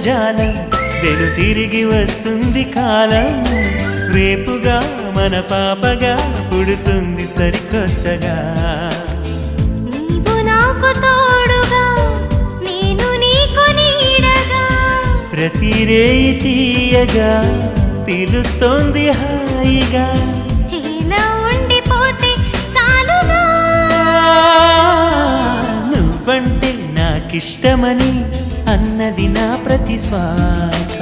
జాలం వెను తిరిగి వస్తుంది కాలం రేపుగా మన పాపగా పుడుతుంది సరికొత్తగా నీవు నాకు తోడుగా నేను నీకు నీడగా ప్రతి రేయి తీయగా పిలుస్తోంది హాయిగా ఇలా ఉండిపోతే చాలుగా నువ్వంటే నాకిష్టమని అన్నది నా ప్రతి శ్వాస